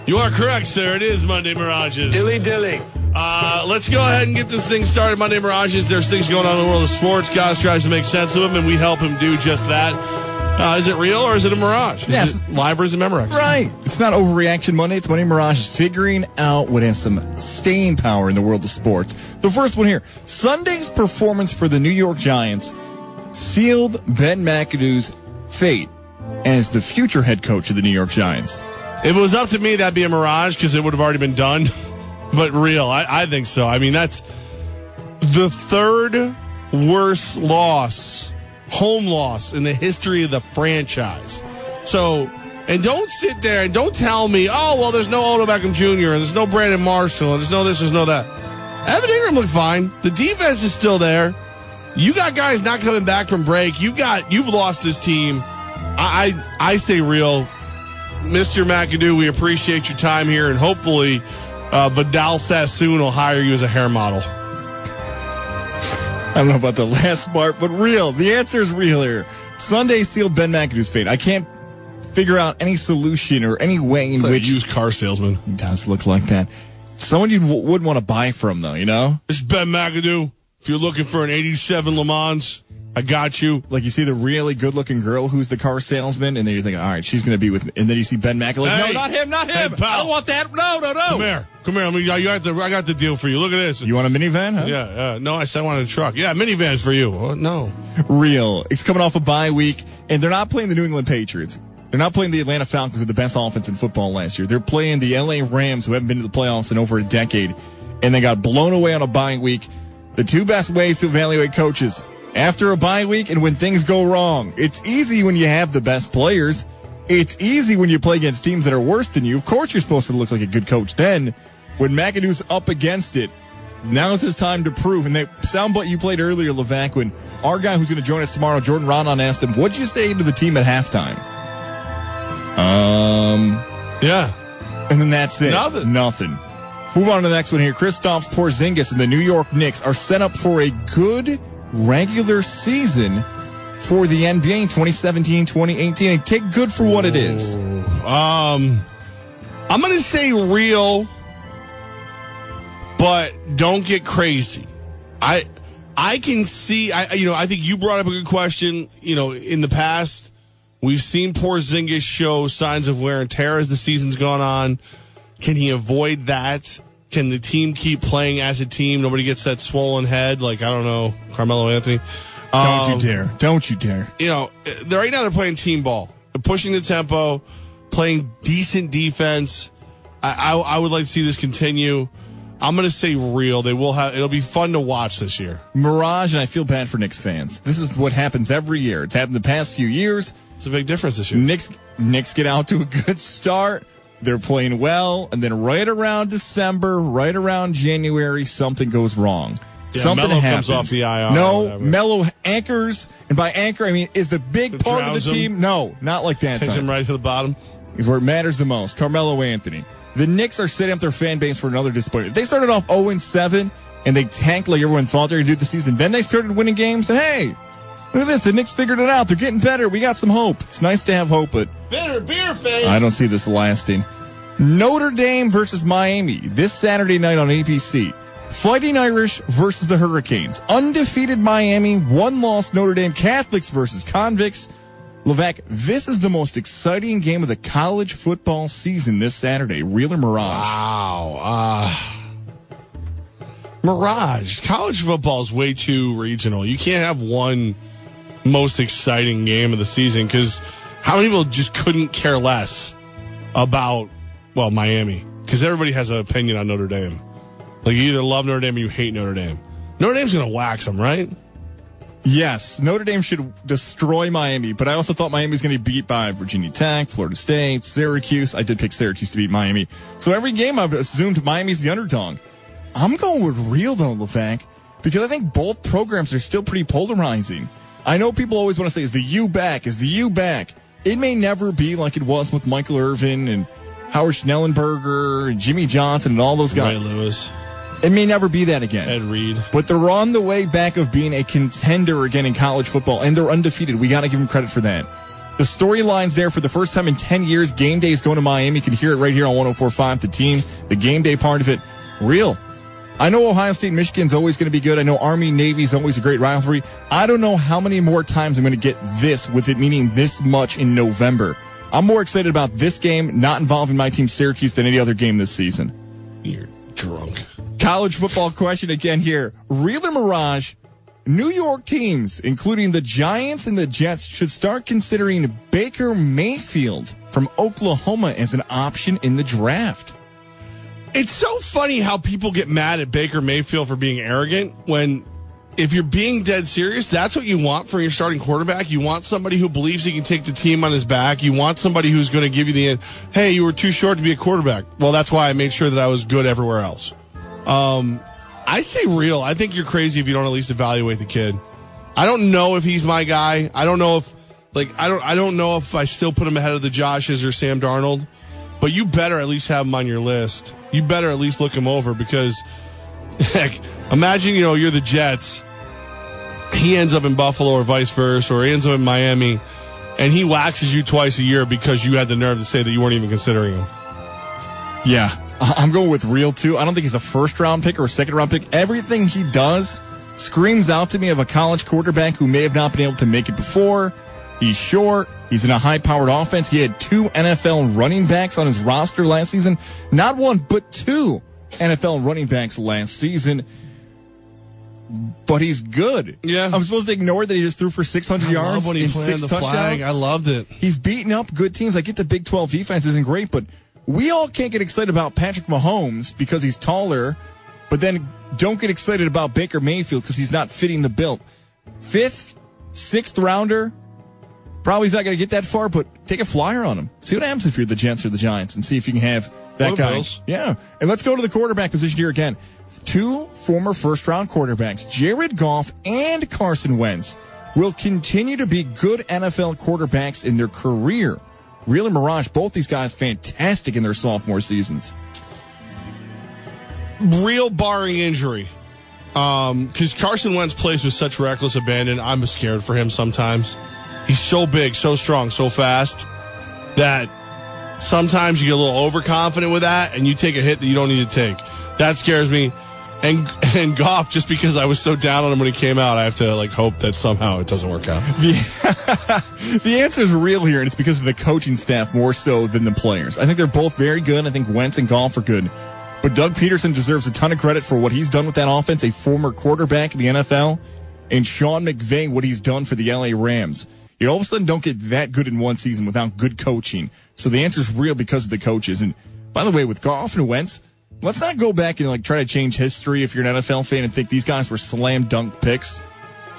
You are correct, sir. It is Monday Mirages. Dilly dilly. Let's go ahead and get this thing started. Monday Mirages. There's things going on in the world of sports. Goz tries to make sense of them, and we help him do just that. Is it real or is it a mirage? Yes. Is it live or is it Memorex? Right. It's not Overreaction Monday. It's Monday Mirage, figuring out what has some staying power in the world of sports. The first one here. Sunday's performance for the New York Giants sealed Ben McAdoo's fate as the future head coach of the New York Giants. If it was up to me, that'd be a mirage because it would have already been done. But real, I think so. I mean, that's the third worst home loss in the history of the franchise. So, and don't sit there and don't tell me, oh, well, there's no Odell Beckham Jr. and there's no Brandon Marshall and there's no this, there's no that. Evan Ingram looked fine. The defense is still there. You got guys not coming back from break. You've lost this team. I say real. Mr. McAdoo, we appreciate your time here, and hopefully Vidal Sassoon will hire you as a hair model. I don't know about the last part, but real. The answer is real here. Sunday sealed Ben McAdoo's fate. I can't figure out any solution or any way in which... used car salesman. He does look like that. Someone you would want to buy from, though, you know? This is Ben McAdoo. If you're looking for an 87 Le Mans, I got you. Like, you see the really good-looking girl who's the car salesman, and then you think, all right, she's going to be with me. And then you see Ben McAdoo, like, hey, no, not him. Hey, pal. I don't want that. No. Come here. I got the deal for you. Look at this. You want a minivan, huh? Yeah. No, I said I wanted a truck. Yeah, minivan's for you. Oh, no. Real. It's coming off a bye week, and they're not playing the New England Patriots. They're not playing the Atlanta Falcons with the best offense in football last year. They're playing the LA Rams, who haven't been to the playoffs in over a decade, and they got blown away on a bye week. The two best ways to evaluate coaches: after a bye week and when things go wrong. It's easy when you have the best players. It's easy when you play against teams that are worse than you. Of course you're supposed to look like a good coach then. When McAdoo's up against it, now's his time to prove. And the soundbite you played earlier, Levack, when our guy who's going to join us tomorrow, Jordan Rodon, asked him, what'd you say to the team at halftime? Yeah. And then that's it. Nothing. Move on to the next one here. Kristaps Porzingis and the New York Knicks are set up for a good regular season for the NBA in 2017-2018. And take good for what it is. I'm going to say real, but don't get crazy. I can see, I think you brought up a good question. In the past, we've seen Porzingis show signs of wear and tear as the season's gone on. Can he avoid that? Can the team keep playing as a team? Nobody gets that swollen head like, I don't know, Carmelo Anthony. Don't you dare. Right now they're playing team ball. They're pushing the tempo, playing decent defense. I would like to see this continue. I'm going to say real. It'll be fun to watch this year. Mirage, and I feel bad for Knicks fans. This is what happens every year. It's happened the past few years. It's a big difference this year. Knicks get out to a good start. They're playing well, and then right around December, right around January, something goes wrong. Yeah, Something Melo happens. comes off the IR. No, Melo anchors, and by anchor, I mean is the big part of the team. No, not like that. Takes him right to the bottom. Is where it matters the most. Carmelo Anthony. The Knicks are setting up their fan base for another disappointment. They started off 0-7, and they tanked like everyone thought they were going to do the season. Then they started winning games, and hey, look at this. The Knicks figured it out. They're getting better. We got some hope. It's nice to have hope, but bitter beer face. I don't see this lasting. Notre Dame versus Miami this Saturday night on ABC. Fighting Irish versus the Hurricanes. Undefeated Miami, one-loss Notre Dame. Catholics versus convicts. Levack, this is the most exciting game of the college football season this Saturday. Real or Mirage? Wow. Mirage. College football is way too regional. You can't have one most exciting game of the season because how many people just couldn't care less about, Miami? Because everybody has an opinion on Notre Dame. Like, you either love Notre Dame or you hate Notre Dame. Notre Dame's going to wax them, right? Yes, Notre Dame should destroy Miami, but I also thought Miami was going to be beat by Virginia Tech, Florida State, Syracuse. I did pick Syracuse to beat Miami. So every game I've assumed Miami's the underdog. I'm going with real, though, Levack, because I think both programs are still pretty polarizing. I know people always want to say, is the U back? Is the U back? It may never be like it was with Michael Irvin and Howard Schnellenberger and Jimmy Johnson and all those guys. Ray Lewis. It may never be that again. Ed Reed. But they're on the way back of being a contender again in college football, and they're undefeated. We got to give them credit for that. The storyline's there for the first time in 10 years. Game day's going to Miami. You can hear it right here on 104.5, The Team. The game day part of it, real. I know Ohio State and Michigan's always going to be good. I know Army-Navy's always a great rivalry. I don't know how many more times I'm going to get this, with it meaning this much in November. I'm more excited about this game not involving my team Syracuse than any other game this season. You're drunk. College football question again here. Real or Mirage? New York teams, including the Giants and the Jets, should start considering Baker Mayfield from Oklahoma as an option in the draft. It's so funny how people get mad at Baker Mayfield for being arrogant when, if you're being dead serious, that's what you want for your starting quarterback. You want somebody who believes he can take the team on his back. You want somebody who's going to give you hey, you were too short to be a quarterback. Well, that's why I made sure that I was good everywhere else. I say real. I think you're crazy if you don't at least evaluate the kid. I don't know if he's my guy. I don't know if, I don't know if I still put him ahead of the Joshes or Sam Darnold. But you better at least have him on your list. You better at least look him over because, heck, imagine, you're the Jets. He ends up in Buffalo or vice versa, or he ends up in Miami, and he waxes you twice a year because you had the nerve to say that you weren't even considering him. Yeah, I'm going with real, too. I don't think he's a first-round pick or a second-round pick. Everything he does screams out to me of a college quarterback who may have not been able to make it before. He's short. He's in a high-powered offense. He had 2 NFL running backs on his roster last season. Not 1, but 2 NFL running backs last season. But he's good. Yeah. I'm supposed to ignore that he just threw for 600 yards when he and planted 6 the touchdowns. flag. I loved it. He's beating up good teams. I get the Big 12 defense isn't great, but we all can't get excited about Patrick Mahomes because he's taller, but then don't get excited about Baker Mayfield because he's not fitting the bill. 5th, 6th rounder. Probably he's not going to get that far, but take a flyer on him. See what happens if you're the Jets or the Giants and see if you can have that guy. Bills. Yeah. And let's go to the quarterback position here again. 2 former first-round quarterbacks, Jared Goff and Carson Wentz, will continue to be good NFL quarterbacks in their career. Real and Mirage, both these guys fantastic in their sophomore seasons. Real barring injury. Because Carson Wentz plays with such reckless abandon, I'm scared for him sometimes. He's so big, so strong, so fast that sometimes you get a little overconfident with that and you take a hit that you don't need to take. That scares me. And Goff, just because I was so down on him when he came out, I have to hope that somehow it doesn't work out. The answer is real here, and it's because of the coaching staff more so than the players. I think they're both very good. I think Wentz and Goff are good. But Doug Peterson deserves a ton of credit for what he's done with that offense, a former quarterback in the NFL, and Sean McVay, what he's done for the LA Rams. You all of a sudden don't get that good in one season without good coaching. So the answer is real because of the coaches. And by the way, with Goff and Wentz, let's not go back and try to change history if you're an NFL fan and think these guys were slam dunk picks.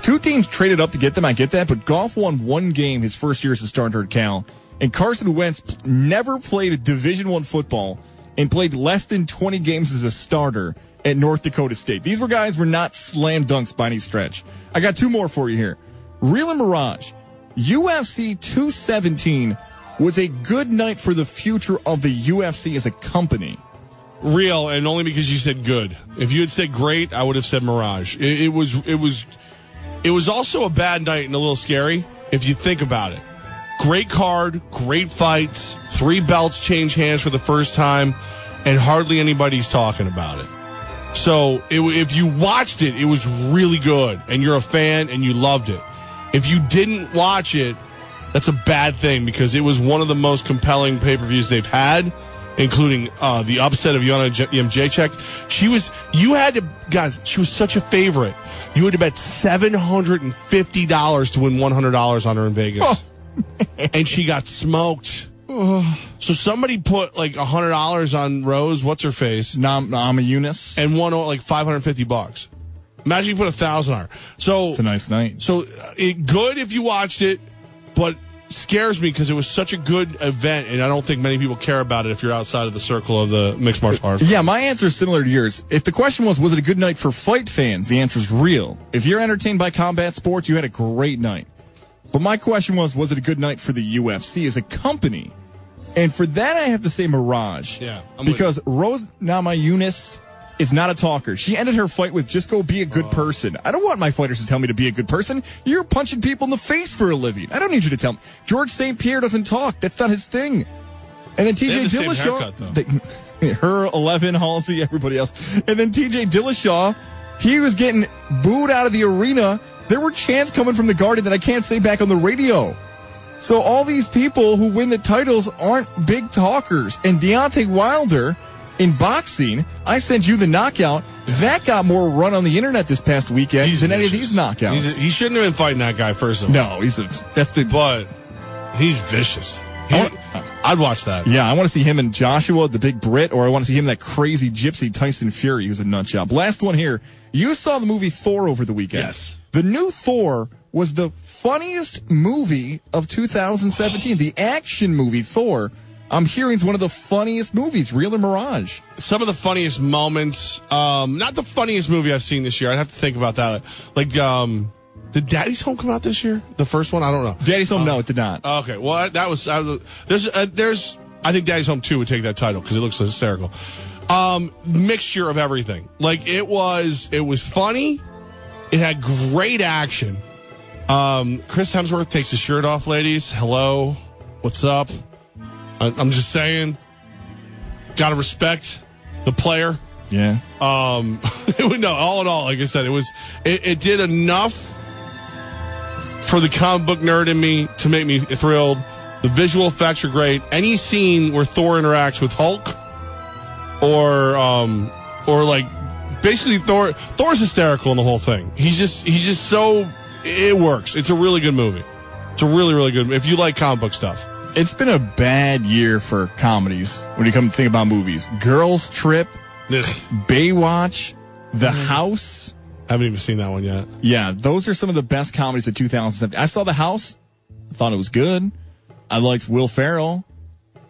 2 teams traded up to get them, I get that, but Goff won 1 game his first year as a starter at Cal. And Carson Wentz never played a Division I football and played less than 20 games as a starter at North Dakota State. These guys were not slam dunks by any stretch. I got 2 more for you here. Real and Mirage. UFC 217 was a good night for the future of the UFC as a company. Real, and only because you said good. If you had said great, I would have said Mirage. It was also a bad night and a little scary if you think about it. Great card, great fights, 3 belts change hands for the first time, and hardly anybody's talking about it. So if you watched it, it was really good, and you're a fan and you loved it. If you didn't watch it, that's a bad thing because it was one of the most compelling pay-per-views they've had, including the upset of Yana Jędrzejczyk. She was such a favorite. You had to bet $750 to win $100 on her in Vegas. Oh, and she got smoked. So somebody put $100 on Rose, what's her face? Namajunas. And won $550. Imagine you put 1,000 on her. So it's a nice night. So good if you watched it, but scares me because it was such a good event, and I don't think many people care about it if you're outside of the circle of the mixed martial arts. Yeah, my answer is similar to yours. If the question was it a good night for fight fans, the answer is real. If you're entertained by combat sports, you had a great night. But my question was it a good night for the UFC as a company? And for that, I have to say Mirage. Yeah. Because Rose Namajunas is not a talker. She ended her fight with just go be a good person. I don't want my fighters to tell me to be a good person. You're punching people in the face for a living. I don't need you to tell me. George St. Pierre doesn't talk. That's not his thing. And then TJ Dillashaw, her 11, Halsey, everybody else. And then TJ Dillashaw, he was getting booed out of the arena. There were chants coming from the Guardian that I can't say back on the radio. So all these people who win the titles aren't big talkers. And Deontay Wilder, in boxing, I sent you the knockout. That got more run on the internet this past weekend than any of these knockouts. He shouldn't have been fighting that guy, first of all. No, but he's vicious. I'd watch that. Yeah, I want to see him and Joshua, the big Brit, or I want to see him and that crazy gypsy Tyson Fury, who's a nut job. Last one here. You saw the movie Thor over the weekend. Yes. The new Thor was the funniest movie of 2017. The action movie Thor, I'm hearing, is one of the funniest movies, real or Mirage. Some of the funniest moments, not the funniest movie I've seen this year. I'd have to think about that. Like, did Daddy's Home come out this year? The first one? I don't know. Daddy's Home, no, it did not. Okay, well, there's, I think Daddy's Home 2 would take that title because it looks hysterical. Mixture of everything. Like, it was funny. It had great action. Chris Hemsworth takes his shirt off, ladies. Hello. What's up? I'm just saying. Gotta respect the player. Yeah. No, all in all, like I said, it did enough for the comic book nerd in me to make me thrilled. The visual effects are great. Any scene where Thor interacts with Hulk or like basically Thor's hysterical in the whole thing. He's just so, it works. It's a really good movie. It's a really, really good movie if you like comic book stuff. It's been a bad year for comedies when you come to think about movies. Girls Trip, Baywatch, The House. I haven't even seen that one yet. Yeah, those are some of the best comedies of 2017. I saw The House. I thought it was good. I liked Will Ferrell,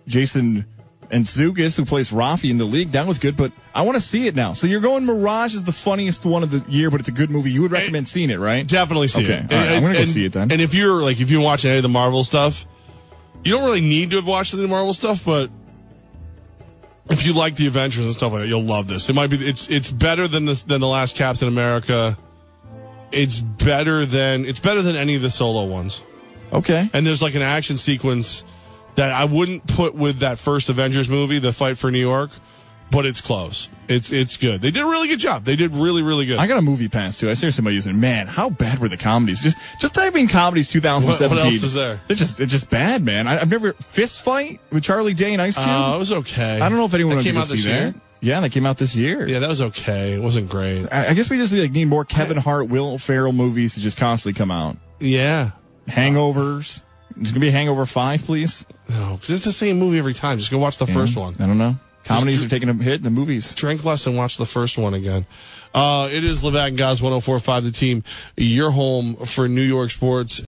Jason Mantzoukas, who plays Rafi in The League. That was good, but I want to see it now. So you're going Mirage is the funniest one of the year, but it's a good movie. You would recommend seeing it, right? Definitely see it. Okay, all right, I'm going to go see it then. And if you're watching any of the Marvel stuff, you don't really need to have watched the Marvel stuff, but if you like the Avengers and stuff like that, you'll love this. It might be it's better than the last Captain America. It's better than any of the solo ones. Okay. And there's like an action sequence that I wouldn't put with that first Avengers movie, the fight for New York, but it's close. It's good. They did a really good job. They did really, really good. I got a movie pass too. I seriously might use it. Man, how bad were the comedies? Just type in comedies 2017. What else is there? They're just bad, man. I've never Fist Fight with Charlie Day and Ice Cube. Oh, it was okay. I don't know if anyone came out this year. Yeah, that came out this year. Yeah, that was okay. It wasn't great. I guess we just need more Kevin Hart, Will Ferrell movies to just constantly come out. Yeah. Hangovers. There's going to be a Hangover 5, please. No, because it's the same movie every time. Just go watch the first one. I don't know. Comedies are taking a hit in the movies. Drink less and watch the first one again. It is Levack Goz 104.5 The Team, your home for New York sports.